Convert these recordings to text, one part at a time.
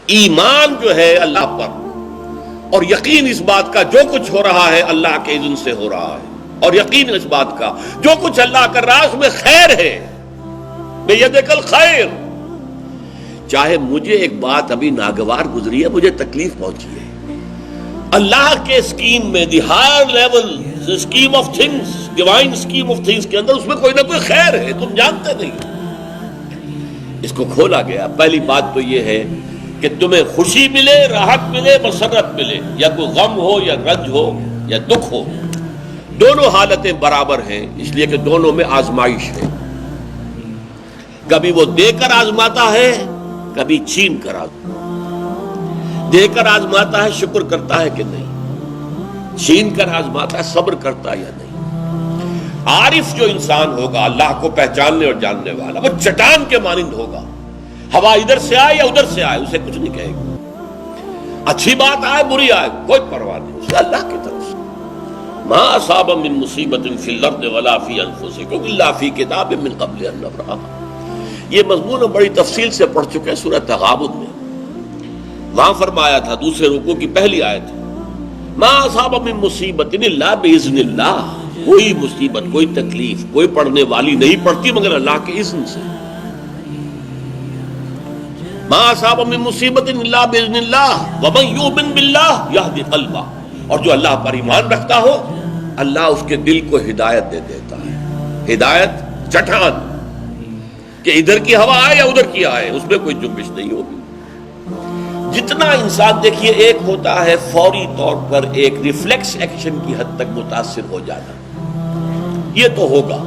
ایمان جو ہے اللہ پر اور یقین اس بات کا جو کچھ ہو رہا ہے اللہ کے اذن سے ہو رہا ہے، اور یقین اس بات کا جو کچھ اللہ کر رہا ہے اس میں خیر ہے، بیدک الخیر۔ چاہے مجھے ایک بات ابھی ناگوار گزری ہے، مجھے تکلیف پہنچی ہے، اللہ کے اسکیم میں the higher level scheme of things, divine scheme of things کے اندر اس میں کوئی نہ کوئی خیر ہے، تم جانتے نہیں۔ اس کو کھولا گیا۔ پہلی بات تو یہ ہے کہ تمہیں خوشی ملے، راحت ملے، مسرت ملے، یا کوئی غم ہو یا رنج ہو یا دکھ ہو، دونوں حالتیں برابر ہیں، اس لیے کہ دونوں میں آزمائش ہے۔ کبھی وہ دے کر آزماتا ہے، کبھی چھین کر آزماتا۔ دے کر آزماتا ہے، شکر کرتا ہے کہ نہیں، چھین کر آزماتا ہے، صبر کرتا ہے یا نہیں۔ عارف جو انسان ہوگا، اللہ کو پہچاننے اور جاننے والا، وہ چٹان کے مانند ہوگا، ہوا ادھر سے آئے یا ادھر سے آئے اسے کچھ نہیں کہے گا، اچھی بات آئے بری آئے کوئی پرواہ نہیں، اسے اللہ کی طرف سے۔ ما اصاب من مصیبت فی الارض ولا فی انفسکم الا فی کتاب من قبل ان نبرأها۔ یہ مضمون ہم بڑی تفصیل سے پڑھ چکے ہیں سورہ تغابن میں۔ وہاں فرمایا تھا دوسرے رکوع کی پہلی آیت، ما اصاب من مصیبت الا باذن اللہ، کوئی مصیبت، کوئی تکلیف، کوئی پڑھنے والی نہیں پڑتی مگر اللہ کے اذن سے۔ ما اصاب من مصیبت الا باذن اللہ ومن یؤمن باللہ یہدی قلبہ، اور جو اللہ پر ایمان رکھتا ہو اللہ اس کے دل کو ہدایت دے دیتا ہے۔ ہدایت چٹان کہ ادھر کی ہوا آئے یا ادھر کی آئے اس میں کوئی جنبش نہیں ہوگی۔ جتنا انسان دیکھیے، ایک ہوتا ہے فوری طور پر ایک ریفلیکس ایکشن کی حد تک متاثر ہو جانا، یہ تو ہوگا۔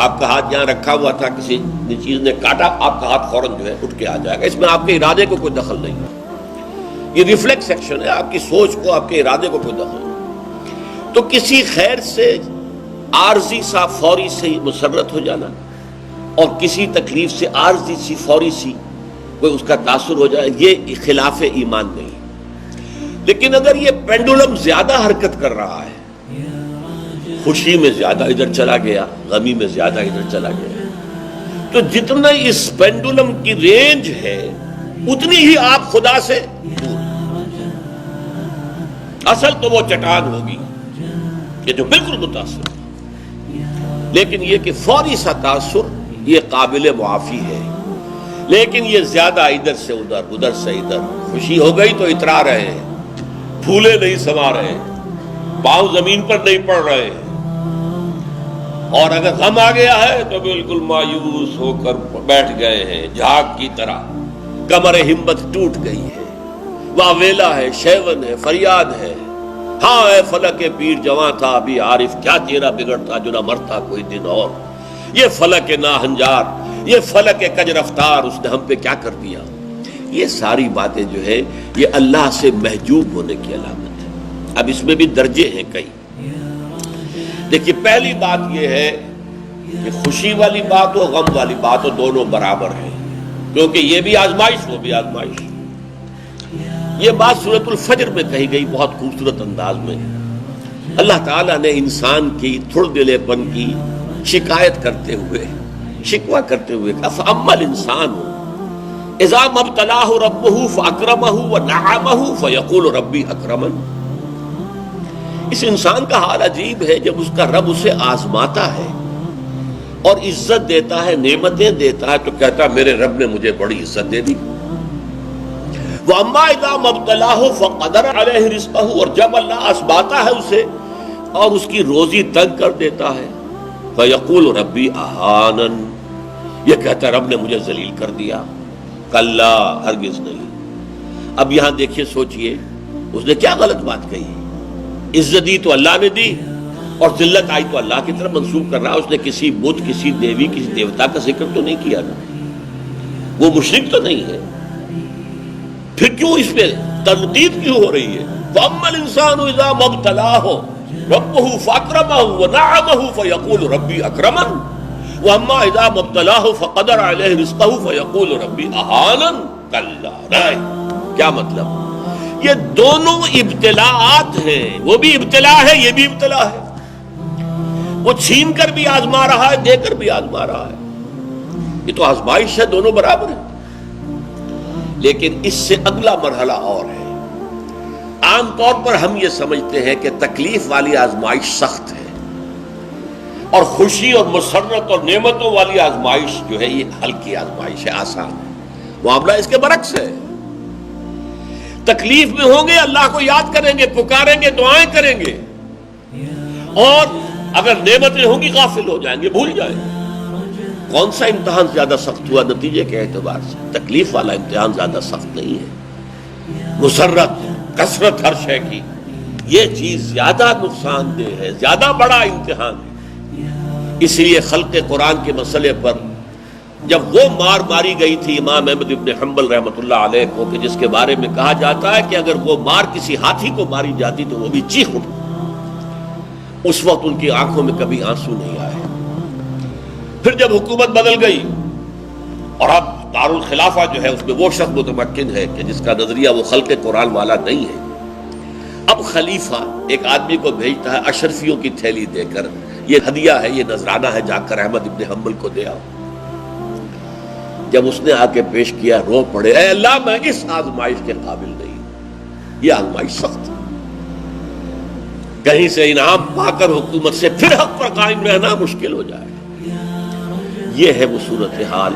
آپ کا ہاتھ یہاں رکھا ہوا تھا، کسی چیز نے کاٹا، آپ کا ہاتھ فوراً جو ہے اٹھ کے آ جائے گا، اس میں آپ کے ارادے کو کوئی دخل نہیں ہے، یہ ریفلیکس ایکشن ہے، آپ کی سوچ کو، آپ کے ارادے کو کوئی دخل نہیں۔ تو کسی خیر سے عارضی سا فوری سے ہی مسرت ہو جانا، اور کسی تکلیف سے عارضی سی فوری سی کوئی اس کا تاثر ہو جائے، یہ خلاف ایمان نہیں۔ لیکن اگر یہ پینڈولم زیادہ حرکت کر رہا ہے، خوشی میں زیادہ ادھر چلا گیا، غمی میں زیادہ ادھر چلا گیا، تو جتنا اس پینڈولم کی رینج ہے اتنی ہی آپ خدا سے دور۔ اصل تو وہ چٹان ہوگی کہ جو بالکل متاثر ہے، لیکن یہ کہ فوری سا تاثر یہ قابل معافی ہے، لیکن یہ زیادہ ادھر سے ادھر، ادھر سے ادھر، خوشی ہو گئی تو اترا رہے ہیں، پھولے نہیں سما رہے، پاؤں زمین پر نہیں پڑ رہے، اور اگر غم آ گیا ہے تو بالکل مایوس ہو کر بیٹھ گئے ہیں جھاگ کی طرح، کمر ہمت ٹوٹ گئی ہے، واویلا ہے، شیون ہے، فریاد ہے، ہاں اے فلک پیر جواں تھا ابھی عارف، کیا تیرا بگڑتا جو نہ مرتا کوئی دن اور، یہ فلک ناہنجار، یہ فلک کج رفتار، اس نے ہم پہ کیا کر دیا۔ یہ ساری باتیں جو ہے یہ اللہ سے محجوب ہونے کی علامت ہے۔ اب اس میں بھی درجے ہیں کئی۔ دیکھیے، پہلی بات یہ ہے کہ خوشی والی بات ہو، غم والی بات ہو، دونوں برابر ہیں، کیونکہ یہ بھی آزمائش، وہ بھی آزمائش۔ یہ بات سورۃ الفجر میں کہی گئی بہت خوبصورت انداز میں۔ اللہ تعالیٰ نے انسان کی تھڑ دلے پن کی شکایت کرتے ہوئے، شکوہ کرتے ہوئے کہا فَأَمَّا الْإِنسَانُ إِذَا مَا ابْتَلَاهُ رَبُّهُ فَأَكْرَمَهُ وَنَعَمَهُ فَيَقُولُ رَبِّي أَكْرَمَنِ۔ اس انسان کا حال عجیب ہے، جب اس کا رب اسے آزماتا ہے اور عزت دیتا ہے، نعمتیں دیتا ہے، تو کہتا ہے میرے رب نے مجھے بڑی عزت دے دی۔ وَأَمَّا إِذَا مَا ابْتَلَاهُ فَقَدَرَ عَلَيْهِ رِزْقَهُ، اور جب اللہ آزماتا ہے اسے اور اس کی روزی تنگ کر دیتا ہے، فَيَقُولُ رَبِّي أَهَانَنِ، یہ کہتا ہے رب نے مجھے ذلیل کر دیا۔ کلا، ہرگز نہیں۔ اب یہاں دیکھیے، سوچئے اس نے کیا غلط بات کہی۔ عزت دی تو اللہ نے دی، اور ذلت آئی تو اللہ کی طرف منسوب کر رہا۔ اس نے کسی بت، کسی دیوی، کسی دیوتا کا ذکر تو نہیں کیا نا، وہ مشرک تو نہیں ہے، پھر کیوں اس پہ تنقید کیوں ہو رہی ہے؟ وَأَمَّا الْإِنسَانُ إِذَا مَا ابْتَلَاهُ رَبُّهُ فَأَكْرَمَهُ وَنَعَمَهُ فَيَقُولُ رَبِّي أَكْرَمَنِ وَأَمَّا إِذَا مَا ابْتَلَاهُ فَقَدَرَ عَلَيْهِ رِزْقَهُ فَيَقُولُ رَبِّي أَهَانَنِ۔ کلا، کیا مطلب؟ یہ دونوں ابتلاءات ہیں، وہ بھی ابتلا ہے، یہ بھی ابتلا ہے۔ وہ چھین کر بھی آزما رہا ہے، دے کر بھی آزما رہا ہے، یہ تو آزمائش ہے، دونوں برابر ہیں۔ لیکن اس سے اگلا مرحلہ اور ہے۔ عام طور پر ہم یہ سمجھتے ہیں کہ تکلیف والی آزمائش سخت ہے اور خوشی اور مسرت اور نعمتوں والی آزمائش جو ہے یہ ہلکی آزمائش ہے، آسان ہے۔ معاملہ اس کے برعکس ہے۔ تکلیف میں ہوں گے اللہ کو یاد کریں گے، پکاریں گے، دعائیں کریں گے، اور اگر نعمتیں ہوں گی غافل ہو جائیں گے، بھول جائیں گے۔ کون سا امتحان زیادہ سخت ہوا نتیجے کے اعتبار سے؟ تکلیف والا امتحان زیادہ سخت نہیں ہے۔ مسرت، کثرت ہر شے کی، یہ چیز زیادہ نقصان دہ ہے، زیادہ بڑا امتحان ہے۔ اس لیے خلق قرآن کے مسئلے پر جب وہ مار ماری گئی تھی امام احمد ابن حنبل رحمۃ اللہ علیہ کو، کہ جس کے بارے میں کہا جاتا ہے کہ اگر وہ مار کسی ہاتھی کو ماری جاتی تو وہ بھی چیخ اٹھتی، اس وقت ان کی آنکھوں میں کبھی آنسو نہیں آئے۔ پھر جب حکومت بدل گئی اور اب دارالخلافہ جو ہے اس میں وہ شخص متمکن ہے کہ جس کا نظریہ وہ خلق قرآن والا نہیں ہے، اب خلیفہ ایک آدمی کو بھیجتا ہے اشرفیوں کی تھیلی دے کر، یہ ہدیہ ہے، یہ نذرانہ ہے، جا کر احمد ابن حنبل کو دے آؤ۔ جب اس نے آ کے پیش کیا، رو پڑے، اے اللہ میں اس آزمائش کے قابل نہیں ہوں، یہ آزمائش سخت ہے۔ کہیں سے انعام پا کر حکومت سے پھر حق پر قائم رہنا مشکل ہو جائے۔ یہ ہے وہ صورتحال۔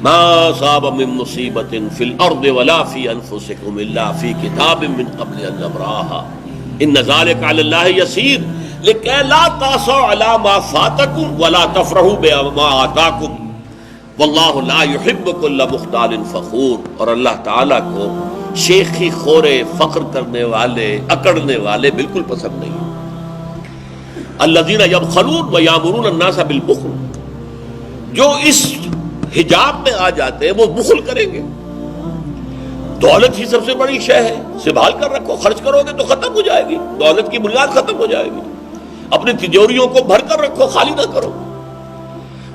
ما اصاب من مصیبت فی الارض ولا فی انفسکم الا فی کتاب من قبل ان نبرأها ان ذلک علی اللہ یسیر لکی لا تأسوا علی ما فاتکم ولا تفرحوا بما آتاکم واللہ لا يحب كل مختال فخور۔ اور اللہ تعالیٰ کو شیخی خورے، فخر کرنے والے، اکڑنے والے بالکل پسند نہیں۔ الذین یبخلون ویامرون الناس بالبخل، جو اس حجاب میں آ جاتے ہیں وہ بخل کریں گے۔ دولت ہی سب سے بڑی شے ہے، سنبھال کر رکھو، خرچ کرو گے تو ختم ہو جائے گی، دولت کی بنیاد ختم ہو جائے گی۔ اپنی تجوریوں کو بھر کر رکھو، خالی نہ کرو۔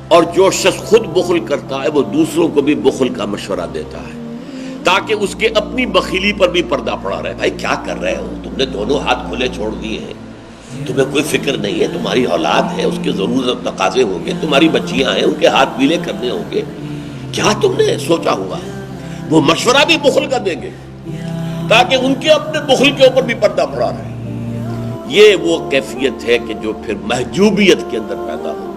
اور جو شخص خود بخل کرتا ہے وہ دوسروں کو بھی بخل کا مشورہ دیتا ہے تاکہ اس کے اپنی بخیلی پر بھی پردہ پڑا رہے۔ بھائی کیا کر رہے ہو تم نے؟ دونوں ہاتھ کھلے چھوڑ دیے ہیں، تمہیں کوئی فکر نہیں ہے، تمہاری اولاد ہے، اس کے ضرورت تقاضے ہوں گے، تمہاری بچیاں ہیں، ان کے ہاتھ پیلے کرنے ہوں گے، کیا تم نے سوچا ہوا؟ وہ مشورہ بھی بخل کا دیں گے تاکہ ان کے اپنے بخل کے اوپر بھی پردہ پڑا رہے۔ یہ وہ کیفیت ہے کہ جو پھر محجوبیت کے اندر پیدا ہو۔